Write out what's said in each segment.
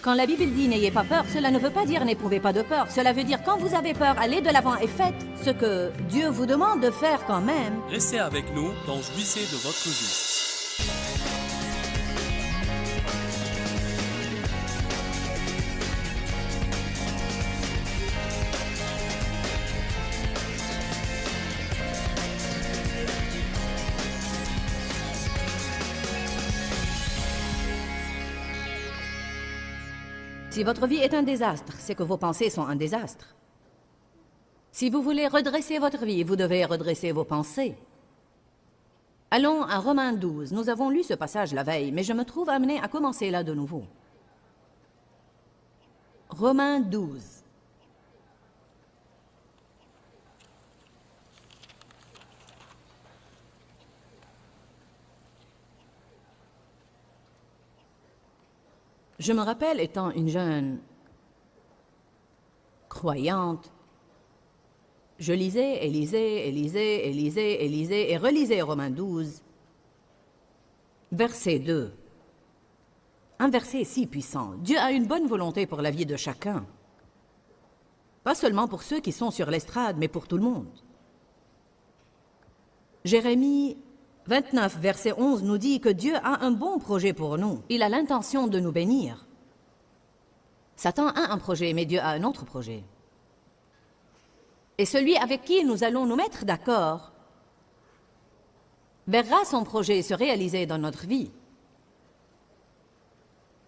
Quand la Bible dit « n'ayez pas peur », cela ne veut pas dire « n'éprouvez pas de peur ». Cela veut dire quand vous avez peur, allez de l'avant et faites ce que Dieu vous demande de faire quand même. Restez avec nous dans Jouissez de votre vie. Si votre vie est un désastre, c'est que vos pensées sont un désastre. Si vous voulez redresser votre vie, vous devez redresser vos pensées. Allons à Romains 12. Nous avons lu ce passage la veille, mais je me trouve amené à commencer là de nouveau. Romains 12. Je me rappelle étant une jeune croyante, je lisais et relisais Romains 12, verset 2. Un verset si puissant. Dieu a une bonne volonté pour la vie de chacun. Pas seulement pour ceux qui sont sur l'estrade, mais pour tout le monde. Jérémie 29, verset 11 nous dit que Dieu a un bon projet pour nous. Il a l'intention de nous bénir. Satan a un projet, mais Dieu a un autre projet. Et celui avec qui nous allons nous mettre d'accord verra son projet se réaliser dans notre vie.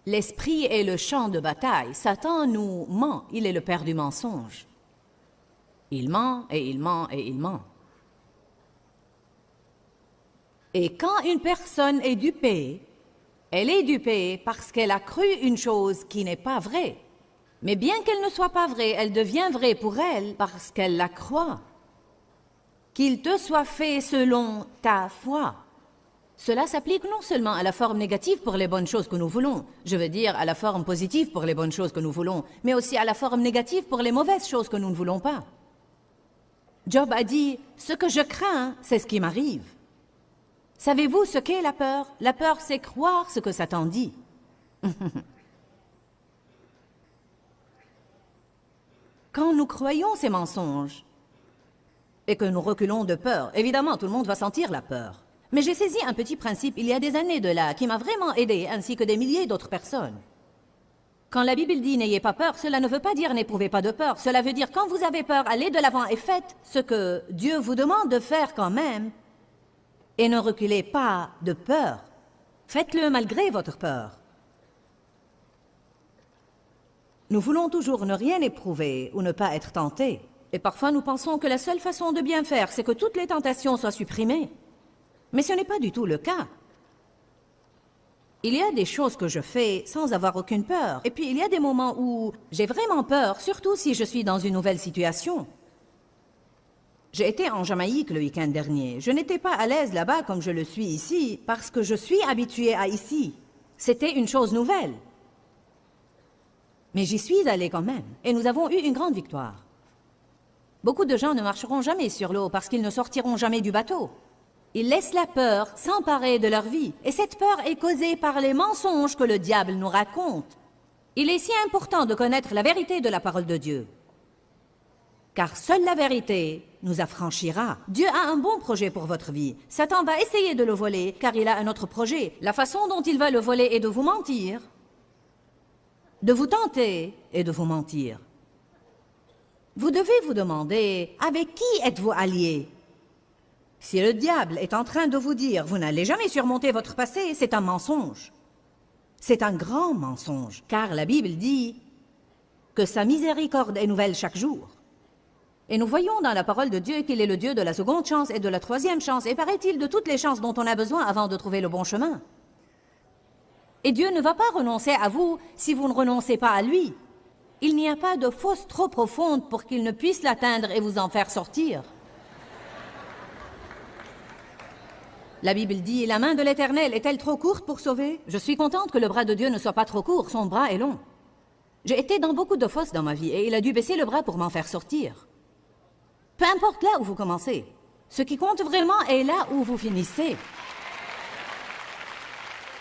L'esprit est le champ de bataille. Satan nous ment. Il est le père du mensonge. Il ment et il ment et il ment. Et quand une personne est dupée, elle est dupée parce qu'elle a cru une chose qui n'est pas vraie. Mais bien qu'elle ne soit pas vraie, elle devient vraie pour elle parce qu'elle la croit. Qu'il te soit fait selon ta foi. Cela s'applique non seulement à la forme négative pour les bonnes choses que nous voulons, je veux dire à la forme positive pour les bonnes choses que nous voulons, mais aussi à la forme négative pour les mauvaises choses que nous ne voulons pas. Job a dit « Ce que je crains, c'est ce qui m'arrive ». Savez-vous ce qu'est la peur? La peur, c'est croire ce que Satan dit. Quand nous croyons ces mensonges et que nous reculons de peur, évidemment, tout le monde va sentir la peur. Mais j'ai saisi un petit principe il y a des années de là qui m'a vraiment aidé, ainsi que des milliers d'autres personnes. Quand la Bible dit « n'ayez pas peur », cela ne veut pas dire « n'éprouvez pas de peur ». Cela veut dire quand vous avez peur, allez de l'avant et faites ce que Dieu vous demande de faire quand même. Et ne reculez pas de peur. Faites-le malgré votre peur. Nous voulons toujours ne rien éprouver ou ne pas être tentés. Et parfois nous pensons que la seule façon de bien faire, c'est que toutes les tentations soient supprimées. Mais ce n'est pas du tout le cas. Il y a des choses que je fais sans avoir aucune peur. Et puis il y a des moments où j'ai vraiment peur, surtout si je suis dans une nouvelle situation. J'ai été en Jamaïque le week-end dernier. Je n'étais pas à l'aise là-bas comme je le suis ici, parce que je suis habituée à ici. C'était une chose nouvelle. Mais j'y suis allée quand même, et nous avons eu une grande victoire. Beaucoup de gens ne marcheront jamais sur l'eau parce qu'ils ne sortiront jamais du bateau. Ils laissent la peur s'emparer de leur vie, et cette peur est causée par les mensonges que le diable nous raconte. Il est si important de connaître la vérité de la parole de Dieu. Car seule la vérité nous affranchira. Dieu a un bon projet pour votre vie. Satan va essayer de le voler, car il a un autre projet. La façon dont il va le voler est de vous mentir, de vous tenter et de vous mentir. Vous devez vous demander, avec qui êtes-vous alliés? Si le diable est en train de vous dire, vous n'allez jamais surmonter votre passé, c'est un mensonge. C'est un grand mensonge, car la Bible dit que sa miséricorde est nouvelle chaque jour. Et nous voyons dans la parole de Dieu qu'il est le Dieu de la seconde chance et de la troisième chance, et paraît-il de toutes les chances dont on a besoin avant de trouver le bon chemin. Et Dieu ne va pas renoncer à vous si vous ne renoncez pas à lui. Il n'y a pas de fosse trop profonde pour qu'il ne puisse l'atteindre et vous en faire sortir. La Bible dit, la main de l'Éternel est-elle trop courte pour sauver? Je suis contente que le bras de Dieu ne soit pas trop court, son bras est long. J'ai été dans beaucoup de fosses dans ma vie et il a dû baisser le bras pour m'en faire sortir. Peu importe là où vous commencez, ce qui compte vraiment est là où vous finissez.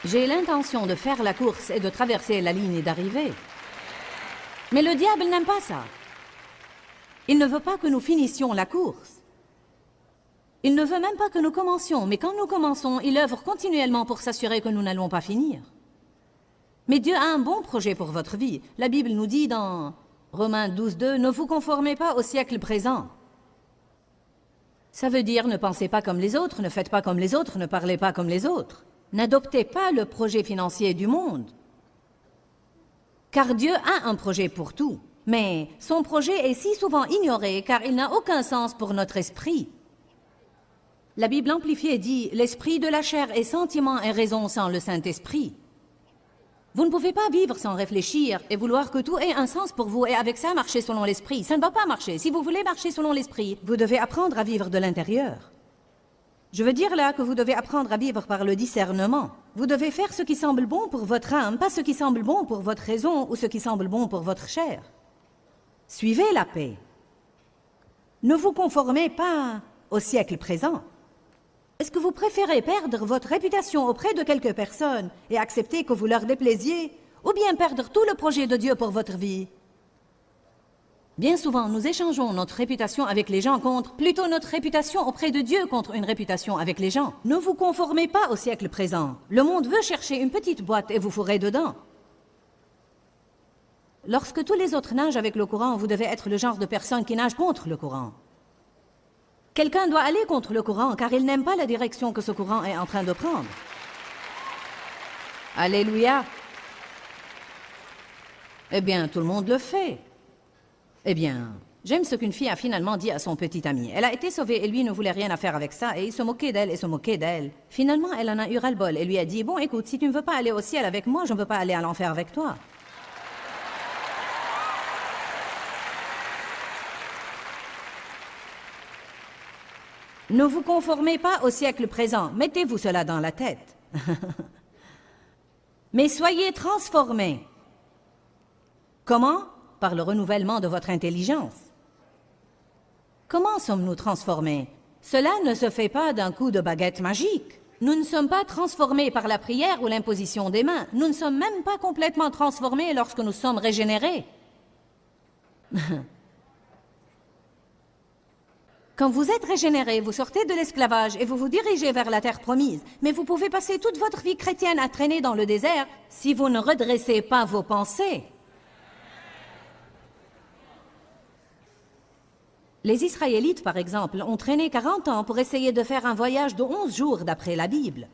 J'ai l'intention de faire la course et de traverser la ligne d'arrivée. Mais le diable n'aime pas ça. Il ne veut pas que nous finissions la course. Il ne veut même pas que nous commencions, mais quand nous commençons, il œuvre continuellement pour s'assurer que nous n'allons pas finir. Mais Dieu a un bon projet pour votre vie. La Bible nous dit dans Romains 12:2, « Ne vous conformez pas au siècle présent ». Ça veut dire ne pensez pas comme les autres, ne faites pas comme les autres, ne parlez pas comme les autres. N'adoptez pas le projet financier du monde. Car Dieu a un projet pour tout. Mais son projet est si souvent ignoré car il n'a aucun sens pour notre esprit. La Bible amplifiée dit « L'esprit de la chair est sentiment et raison sans le Saint-Esprit ». Vous ne pouvez pas vivre sans réfléchir et vouloir que tout ait un sens pour vous et avec ça marcher selon l'esprit. Ça ne va pas marcher. Si vous voulez marcher selon l'esprit, vous devez apprendre à vivre de l'intérieur. Je veux dire là que vous devez apprendre à vivre par le discernement. Vous devez faire ce qui semble bon pour votre âme, pas ce qui semble bon pour votre raison ou ce qui semble bon pour votre chair. Suivez la paix. Ne vous conformez pas au siècle présent. Est-ce que vous préférez perdre votre réputation auprès de quelques personnes et accepter que vous leur déplaisiez, ou bien perdre tout le projet de Dieu pour votre vie? Bien souvent, nous échangeons notre réputation avec les gens contre plutôt notre réputation auprès de Dieu contre une réputation avec les gens. Ne vous conformez pas au siècle présent. Le monde veut chercher une petite boîte et vous fourrez dedans. Lorsque tous les autres nagent avec le courant, vous devez être le genre de personne qui nage contre le courant. Quelqu'un doit aller contre le courant car il n'aime pas la direction que ce courant est en train de prendre. Alléluia. Eh bien, tout le monde le fait. Eh bien, j'aime ce qu'une fille a finalement dit à son petit ami. Elle a été sauvée et lui ne voulait rien à faire avec ça et il se moquait d'elle et se moquait d'elle. Finalement, elle en a eu ras-le-bol et lui a dit « Bon, écoute, si tu ne veux pas aller au ciel avec moi, je ne veux pas aller à l'enfer avec toi. » Ne vous conformez pas au siècle présent, mettez-vous cela dans la tête. Mais soyez transformés. Comment? Par le renouvellement de votre intelligence. Comment sommes-nous transformés? Cela ne se fait pas d'un coup de baguette magique. Nous ne sommes pas transformés par la prière ou l'imposition des mains. Nous ne sommes même pas complètement transformés lorsque nous sommes régénérés. Quand vous êtes régénéré, vous sortez de l'esclavage et vous vous dirigez vers la terre promise. Mais vous pouvez passer toute votre vie chrétienne à traîner dans le désert si vous ne redressez pas vos pensées. Les Israélites, par exemple, ont traîné 40 ans pour essayer de faire un voyage de 11 jours d'après la Bible.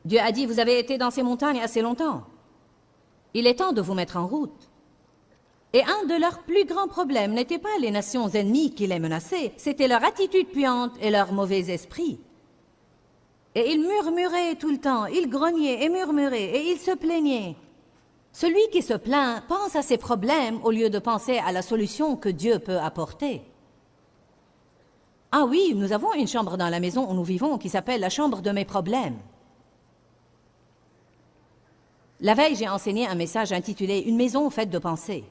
Dieu a dit, vous avez été dans ces montagnes assez longtemps. Il est temps de vous mettre en route. Et un de leurs plus grands problèmes n'était pas les nations ennemies qui les menaçaient, c'était leur attitude puante et leur mauvais esprit. Et ils murmuraient tout le temps, ils grognaient et murmuraient, et ils se plaignaient. Celui qui se plaint pense à ses problèmes au lieu de penser à la solution que Dieu peut apporter. Ah oui, nous avons une chambre dans la maison où nous vivons qui s'appelle la chambre de mes problèmes. La veille, j'ai enseigné un message intitulé « Une maison faite de pensées ».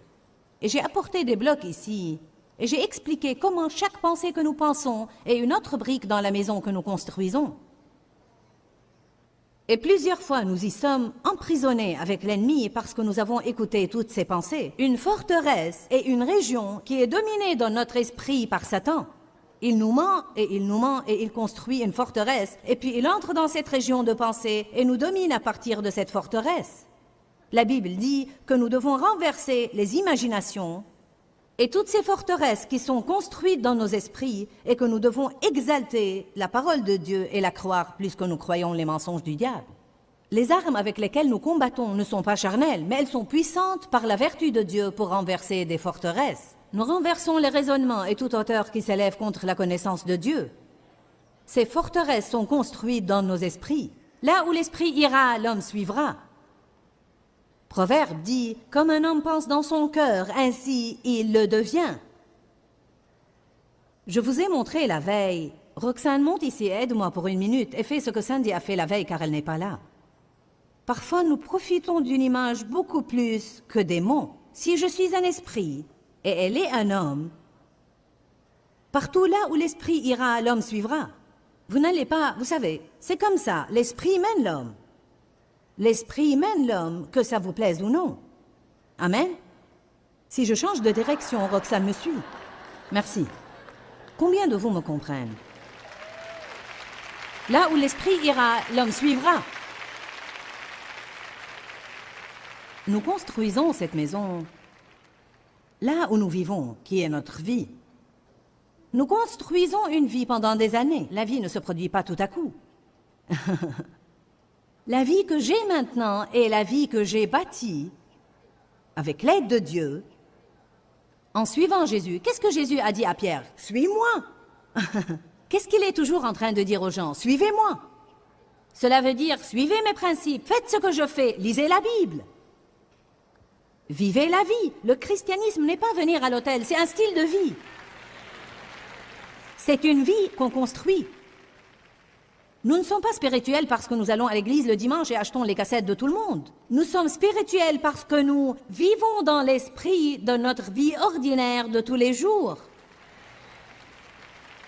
Et j'ai apporté des blocs ici, et j'ai expliqué comment chaque pensée que nous pensons est une autre brique dans la maison que nous construisons. Et plusieurs fois, nous y sommes emprisonnés avec l'ennemi parce que nous avons écouté toutes ces pensées. Une forteresse est une région qui est dominée dans notre esprit par Satan. Il nous ment et il nous ment et il construit une forteresse, et puis il entre dans cette région de pensée et nous domine à partir de cette forteresse. La Bible dit que nous devons renverser les imaginations et toutes ces forteresses qui sont construites dans nos esprits et que nous devons exalter la parole de Dieu et la croire plus que nous croyons les mensonges du diable. Les armes avec lesquelles nous combattons ne sont pas charnelles, mais elles sont puissantes par la vertu de Dieu pour renverser des forteresses. Nous renversons les raisonnements et toute hauteur qui s'élève contre la connaissance de Dieu. Ces forteresses sont construites dans nos esprits. Là où l'esprit ira, l'homme suivra. Proverbe dit « Comme un homme pense dans son cœur, ainsi il le devient ». Je vous ai montré la veille. Roxane, monte ici, aide-moi pour une minute et fais ce que Sandy a fait la veille car elle n'est pas là. Parfois, nous profitons d'une image beaucoup plus que des mots. Si je suis un esprit et elle est un homme, partout là où l'esprit ira, l'homme suivra. Vous n'allez pas, vous savez, c'est comme ça, l'esprit mène l'homme. L'esprit mène l'homme, que ça vous plaise ou non. Amen. Si je change de direction, Roxane me suit. Merci. Combien de vous me comprennent? Là où l'esprit ira, l'homme suivra. Nous construisons cette maison là où nous vivons, qui est notre vie. Nous construisons une vie pendant des années. La vie ne se produit pas tout à coup. La vie que j'ai maintenant est la vie que j'ai bâtie avec l'aide de Dieu en suivant Jésus. Qu'est-ce que Jésus a dit à Pierre? Suis-moi. Qu'est-ce qu'il est toujours en train de dire aux gens? Suivez-moi. Cela veut dire, suivez mes principes, faites ce que je fais, lisez la Bible. Vivez la vie. Le christianisme n'est pas venir à l'hôtel, c'est un style de vie. C'est une vie qu'on construit. Nous ne sommes pas spirituels parce que nous allons à l'église le dimanche et achetons les cassettes de tout le monde. Nous sommes spirituels parce que nous vivons dans l'esprit de notre vie ordinaire de tous les jours.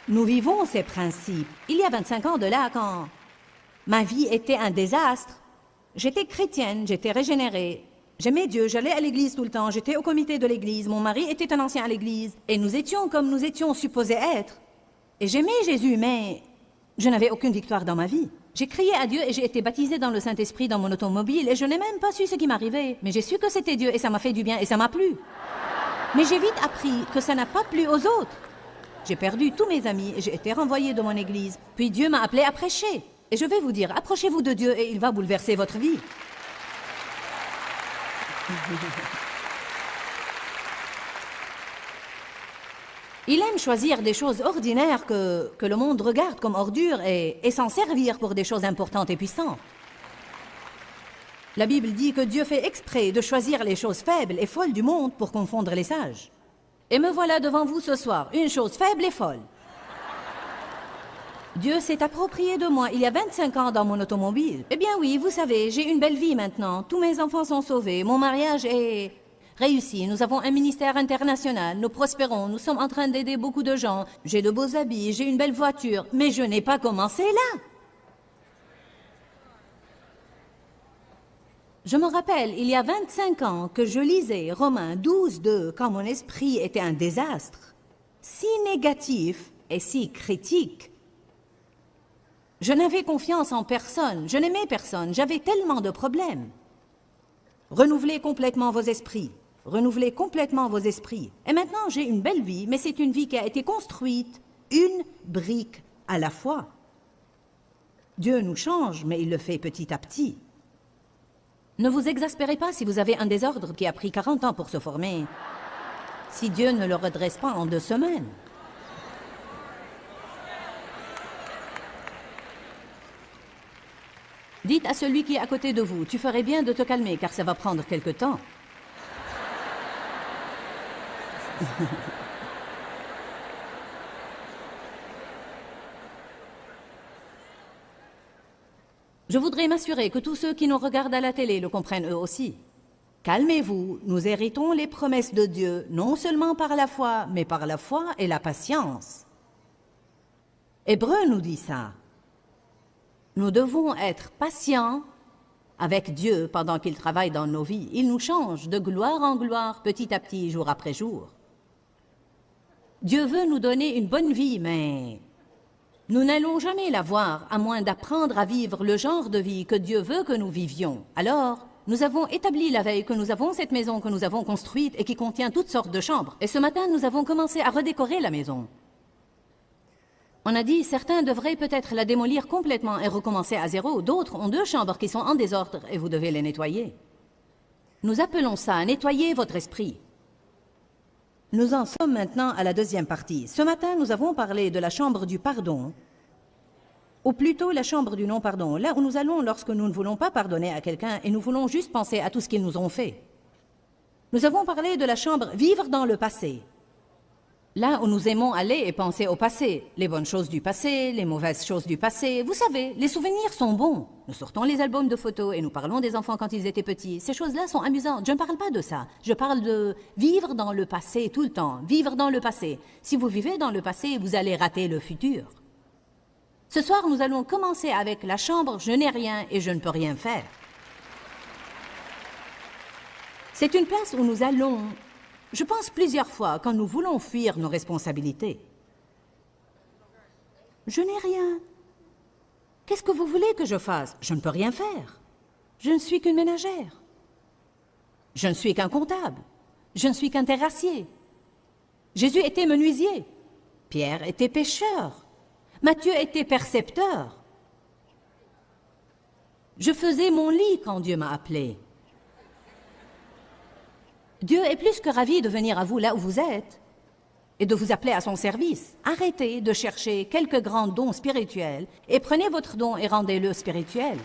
Nous vivons ces principes. Il y a 25 ans de là, quand ma vie était un désastre, j'étais chrétienne, j'étais régénérée. J'aimais Dieu, j'allais à l'église tout le temps, j'étais au comité de l'église, mon mari était un ancien à l'église, et nous étions comme nous étions supposés être. Et j'aimais Jésus, mais je n'avais aucune victoire dans ma vie. J'ai crié à Dieu et j'ai été baptisée dans le Saint-Esprit dans mon automobile, et je n'ai même pas su ce qui m'arrivait. Mais j'ai su que c'était Dieu, et ça m'a fait du bien, et ça m'a plu. Mais j'ai vite appris que ça n'a pas plu aux autres. J'ai perdu tous mes amis, et j'ai été renvoyée de mon église. Puis Dieu m'a appelée à prêcher. Et je vais vous dire, approchez-vous de Dieu, et il va bouleverser votre vie. Il aime choisir des choses ordinaires que le monde regarde comme ordures et s'en servir pour des choses importantes et puissantes. La Bible dit que Dieu fait exprès de choisir les choses faibles et folles du monde pour confondre les sages. Et me voilà devant vous ce soir, une chose faible et folle. Dieu s'est approprié de moi il y a 25 ans dans mon automobile. Eh bien oui, vous savez, j'ai une belle vie maintenant. Tous mes enfants sont sauvés. Mon mariage est réussi. Nous avons un ministère international. Nous prospérons. Nous sommes en train d'aider beaucoup de gens. J'ai de beaux habits. J'ai une belle voiture. Mais je n'ai pas commencé là. Je me rappelle, il y a 25 ans, que je lisais Romains 12:2 quand mon esprit était un désastre. Si négatif et si critique. Je n'avais confiance en personne, je n'aimais personne, j'avais tellement de problèmes. Renouvelez complètement vos esprits, renouvelez complètement vos esprits. Et maintenant, j'ai une belle vie, mais c'est une vie qui a été construite, une brique à la fois. Dieu nous change, mais il le fait petit à petit. Ne vous exaspérez pas si vous avez un désordre qui a pris 40 ans pour se former, si Dieu ne le redresse pas en 2 semaines. Dites à celui qui est à côté de vous, tu ferais bien de te calmer car ça va prendre quelque temps. Je voudrais m'assurer que tous ceux qui nous regardent à la télé le comprennent eux aussi. Calmez-vous, nous héritons les promesses de Dieu, non seulement par la foi, mais par la foi et la patience. Hébreu nous dit ça. Nous devons être patients avec Dieu pendant qu'il travaille dans nos vies. Il nous change de gloire en gloire, petit à petit, jour après jour. Dieu veut nous donner une bonne vie, mais nous n'allons jamais l'avoir à moins d'apprendre à vivre le genre de vie que Dieu veut que nous vivions. Alors, nous avons établi la veille que nous avons cette maison que nous avons construite et qui contient toutes sortes de chambres. Et ce matin, nous avons commencé à redécorer la maison. On a dit, certains devraient peut-être la démolir complètement et recommencer à zéro. D'autres ont 2 chambres qui sont en désordre et vous devez les nettoyer. Nous appelons ça « nettoyer votre esprit ». Nous en sommes maintenant à la 2e partie. Ce matin, nous avons parlé de la chambre du pardon, ou plutôt la chambre du non-pardon, là où nous allons lorsque nous ne voulons pas pardonner à quelqu'un et nous voulons juste penser à tout ce qu'ils nous ont fait. Nous avons parlé de la chambre « vivre dans le passé ». Là où nous aimons aller et penser au passé, les bonnes choses du passé, les mauvaises choses du passé. Vous savez, les souvenirs sont bons. Nous sortons les albums de photos et nous parlons des enfants quand ils étaient petits. Ces choses-là sont amusantes. Je ne parle pas de ça. Je parle de vivre dans le passé tout le temps. Vivre dans le passé. Si vous vivez dans le passé, vous allez rater le futur. Ce soir, nous allons commencer avec la chambre « Je n'ai rien et je ne peux rien faire ». C'est une place où nous allons, je pense plusieurs fois, quand nous voulons fuir nos responsabilités. Je n'ai rien. Qu'est-ce que vous voulez que je fasse? Je ne peux rien faire. Je ne suis qu'une ménagère. Je ne suis qu'un comptable. Je ne suis qu'un terrassier. Jésus était menuisier. Pierre était pêcheur. Matthieu était percepteur. Je faisais mon lit quand Dieu m'a appelé. Dieu est plus que ravi de venir à vous là où vous êtes et de vous appeler à son service. Arrêtez de chercher quelques grands dons spirituels et prenez votre don et rendez-le spirituel.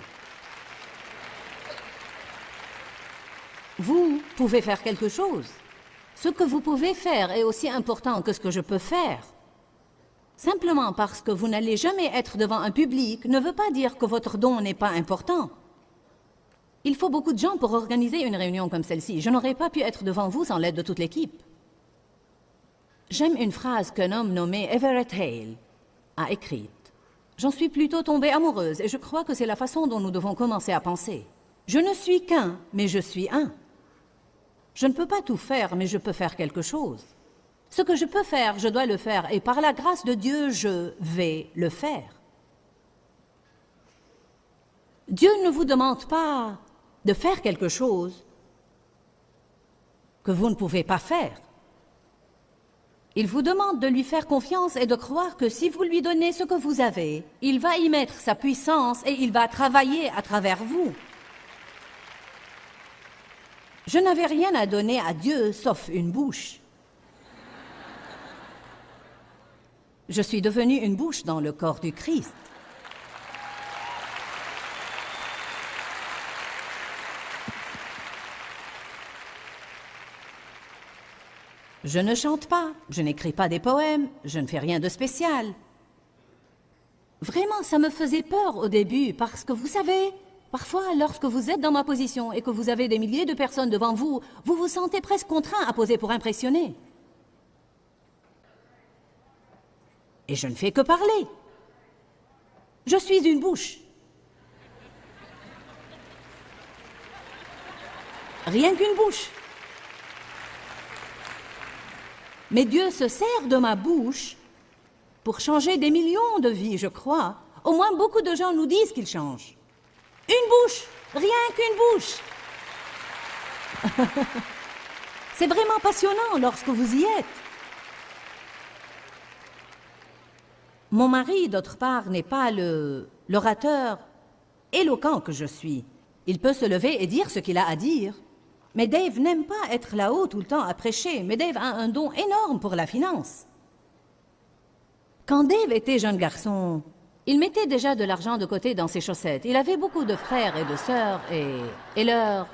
Vous pouvez faire quelque chose. Ce que vous pouvez faire est aussi important que ce que je peux faire. Simplement parce que vous n'allez jamais être devant un public ne veut pas dire que votre don n'est pas important. Il faut beaucoup de gens pour organiser une réunion comme celle-ci. Je n'aurais pas pu être devant vous sans l'aide de toute l'équipe. J'aime une phrase qu'un homme nommé Everett Hale a écrite. J'en suis plutôt tombée amoureuse et je crois que c'est la façon dont nous devons commencer à penser. Je ne suis qu'un, mais je suis un. Je ne peux pas tout faire, mais je peux faire quelque chose. Ce que je peux faire, je dois le faire et par la grâce de Dieu, je vais le faire. Dieu ne vous demande pas de faire quelque chose que vous ne pouvez pas faire. Il vous demande de lui faire confiance et de croire que si vous lui donnez ce que vous avez, il va y mettre sa puissance et il va travailler à travers vous. Je n'avais rien à donner à Dieu sauf une bouche. Je suis devenue une bouche dans le corps du Christ. Je ne chante pas, je n'écris pas des poèmes, je ne fais rien de spécial. Vraiment, ça me faisait peur au début parce que vous savez, parfois lorsque vous êtes dans ma position et que vous avez des milliers de personnes devant vous, vous vous sentez presque contraint à poser pour impressionner. Et je ne fais que parler. Je suis une bouche. Rien qu'une bouche. Mais Dieu se sert de ma bouche pour changer des millions de vies, je crois. Au moins, beaucoup de gens nous disent qu'ils changent. Une bouche, rien qu'une bouche. C'est vraiment passionnant lorsque vous y êtes. Mon mari, d'autre part, n'est pas l'orateur éloquent que je suis. Il peut se lever et dire ce qu'il a à dire. Mais Dave n'aime pas être là-haut tout le temps à prêcher, mais Dave a un don énorme pour la finance. Quand Dave était jeune garçon, il mettait déjà de l'argent de côté dans ses chaussettes. Il avait beaucoup de frères et de sœurs et leur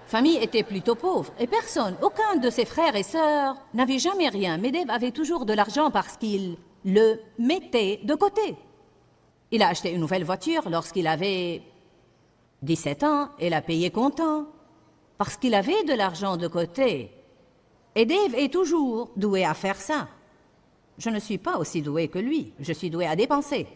famille était plutôt pauvre. Et personne, aucun de ses frères et sœurs n'avait jamais rien. Mais Dave avait toujours de l'argent parce qu'il le mettait de côté. Il a acheté une nouvelle voiture lorsqu'il avait 17 ans et l'a payée comptant. Parce qu'il avait de l'argent de côté. Et Dave est toujours doué à faire ça. Je ne suis pas aussi doué que lui. Je suis doué à dépenser.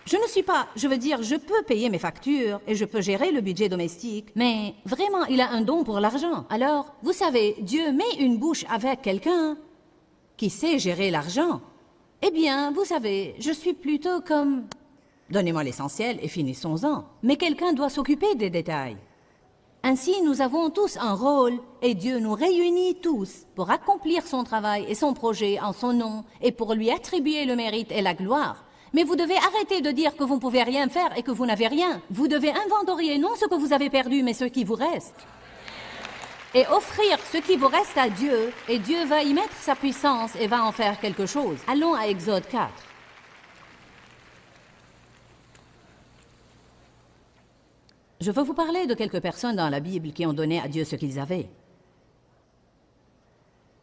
Je peux payer mes factures et je peux gérer le budget domestique, mais vraiment, il a un don pour l'argent. Alors, vous savez, Dieu met une bouche avec quelqu'un qui sait gérer l'argent. Eh bien, vous savez, je suis plutôt comme... Donnez-moi l'essentiel et finissons-en. Mais quelqu'un doit s'occuper des détails. Ainsi, nous avons tous un rôle et Dieu nous réunit tous pour accomplir son travail et son projet en son nom et pour lui attribuer le mérite et la gloire. Mais vous devez arrêter de dire que vous ne pouvez rien faire et que vous n'avez rien. Vous devez inventorier non ce que vous avez perdu, mais ce qui vous reste. Et offrir ce qui vous reste à Dieu, et Dieu va y mettre sa puissance et va en faire quelque chose. Allons à Exode 4. Je veux vous parler de quelques personnes dans la Bible qui ont donné à Dieu ce qu'ils avaient.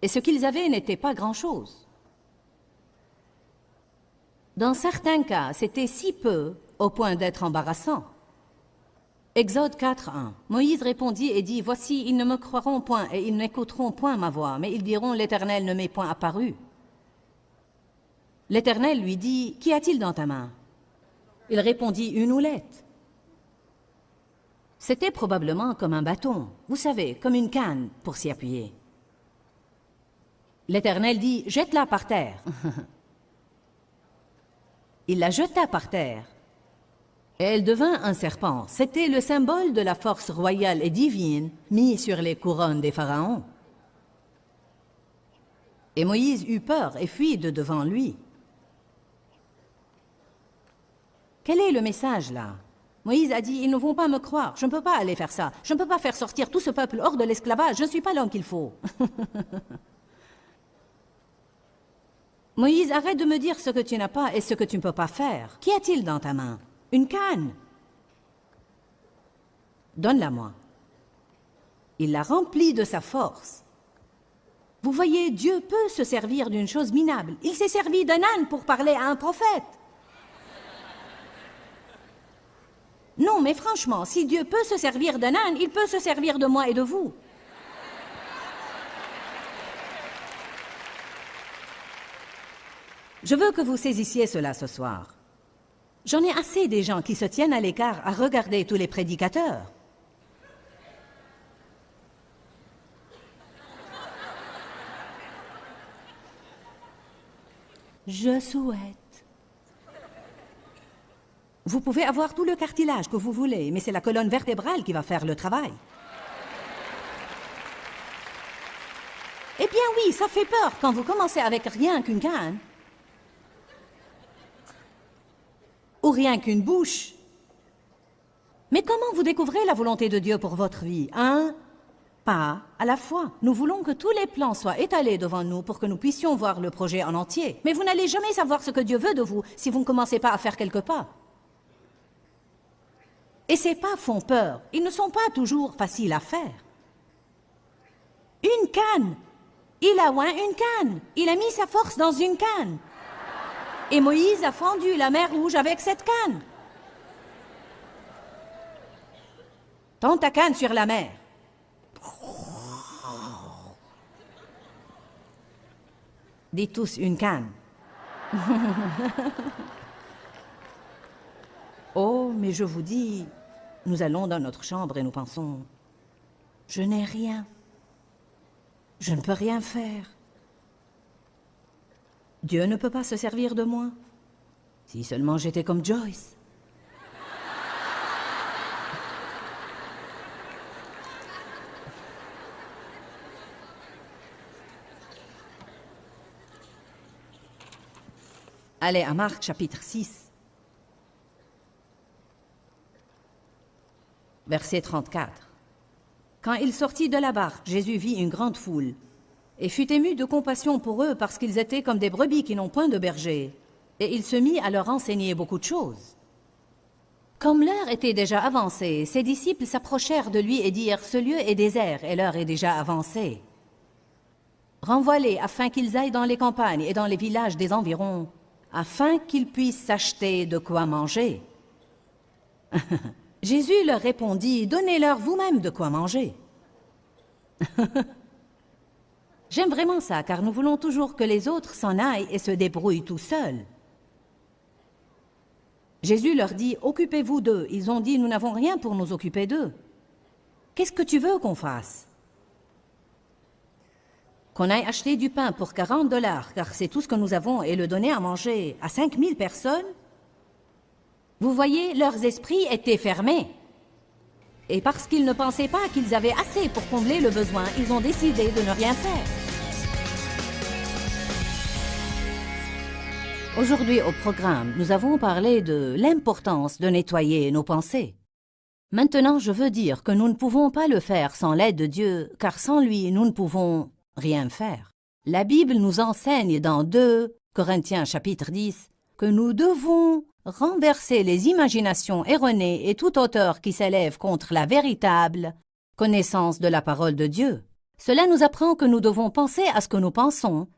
Et ce qu'ils avaient n'était pas grand-chose. Dans certains cas, c'était si peu au point d'être embarrassant. Exode 4:1. Moïse répondit et dit, « Voici, ils ne me croiront point et ils n'écouteront point ma voix, mais ils diront, l'Éternel ne m'est point apparu. » L'Éternel lui dit, « Qu'y a-t-il dans ta main ?» Il répondit, « Une houlette. » C'était probablement comme un bâton, vous savez, comme une canne pour s'y appuyer. L'Éternel dit, « Jette-la par terre. » Il la jeta par terre. Et elle devint un serpent. C'était le symbole de la force royale et divine mis sur les couronnes des pharaons. Et Moïse eut peur et fuit de devant lui. Quel est le message là? Moïse a dit, ils ne vont pas me croire, je ne peux pas aller faire ça. Je ne peux pas faire sortir tout ce peuple hors de l'esclavage, je ne suis pas l'homme qu'il faut. Moïse, arrête de me dire ce que tu n'as pas et ce que tu ne peux pas faire. Qu'y a-t-il dans ta main? Une canne. Donne-la-moi. Il la remplit de sa force. Vous voyez, Dieu peut se servir d'une chose minable. Il s'est servi d'un âne pour parler à un prophète. Non, mais franchement, si Dieu peut se servir d'un âne, il peut se servir de moi et de vous. Je veux que vous saisissiez cela ce soir. J'en ai assez des gens qui se tiennent à l'écart à regarder tous les prédicateurs. Je souhaite. Vous pouvez avoir tout le cartilage que vous voulez, mais c'est la colonne vertébrale qui va faire le travail. Eh bien oui, ça fait peur quand vous commencez avec rien qu'une canne. Ou rien qu'une bouche. Mais comment vous découvrez la volonté de Dieu pour votre vie? Un pas à la fois. Nous voulons que tous les plans soient étalés devant nous pour que nous puissions voir le projet en entier. Mais vous n'allez jamais savoir ce que Dieu veut de vous si vous ne commencez pas à faire quelques pas. Et ces pas font peur. Ils ne sont pas toujours faciles à faire. Une canne. Il a oint une canne. Il a mis sa force dans une canne. Et Moïse a fendu la mer Rouge avec cette canne. Tends ta canne sur la mer. Dites tous une canne. Oh, mais je vous dis, nous allons dans notre chambre et nous pensons, je n'ai rien. Je ne peux rien faire. Dieu ne peut pas se servir de moi. Si seulement j'étais comme Joyce. Allez, à Marc chapitre 6, verset 34. Quand il sortit de la barque, Jésus vit une grande foule et fut ému de compassion pour eux parce qu'ils étaient comme des brebis qui n'ont point de berger. Et il se mit à leur enseigner beaucoup de choses. Comme l'heure était déjà avancée, ses disciples s'approchèrent de lui et dirent, « Ce lieu est désert et l'heure est déjà avancée. Renvoie-les afin qu'ils aillent dans les campagnes et dans les villages des environs, afin qu'ils puissent s'acheter de quoi manger. » Jésus leur répondit, « Donnez-leur vous-même de quoi manger. » J'aime vraiment ça, car nous voulons toujours que les autres s'en aillent et se débrouillent tout seuls. Jésus leur dit, « Occupez-vous d'eux. » Ils ont dit, « Nous n'avons rien pour nous occuper d'eux. » Qu'est-ce que tu veux qu'on fasse? Qu'on aille acheter du pain pour 40 $, car c'est tout ce que nous avons, et le donner à manger à 5000 personnes? Vous voyez, leurs esprits étaient fermés. Et parce qu'ils ne pensaient pas qu'ils avaient assez pour combler le besoin, ils ont décidé de ne rien faire. Aujourd'hui au programme, nous avons parlé de l'importance de nettoyer nos pensées. Maintenant, je veux dire que nous ne pouvons pas le faire sans l'aide de Dieu, car sans lui, nous ne pouvons rien faire. La Bible nous enseigne dans 2 Corinthiens chapitre 10 que nous devons renverser les imaginations erronées et toute hauteur qui s'élève contre la véritable connaissance de la parole de Dieu. Cela nous apprend que nous devons penser à ce que nous pensons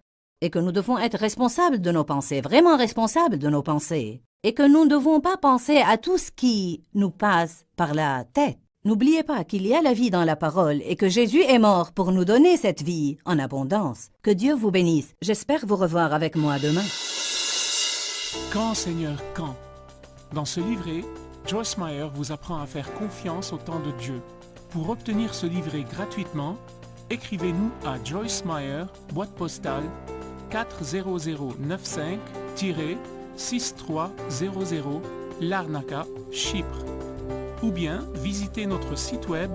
et que nous devons être responsables de nos pensées, vraiment responsables de nos pensées, et que nous ne devons pas penser à tout ce qui nous passe par la tête. N'oubliez pas qu'il y a la vie dans la parole et que Jésus est mort pour nous donner cette vie en abondance. Que Dieu vous bénisse. J'espère vous revoir avec moi demain. Quand, Seigneur, quand? Dans ce livret, Joyce Meyer vous apprend à faire confiance au temps de Dieu. Pour obtenir ce livret gratuitement, écrivez-nous à Joyce Meyer, boîte postale 40095-6300 Larnaca, Chypre. Ou bien visitez notre site web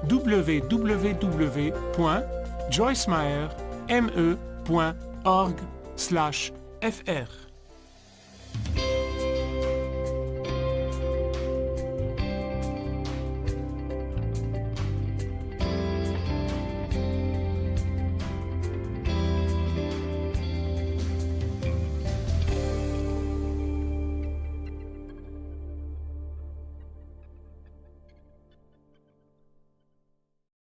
www.joycemeyer.org/fr.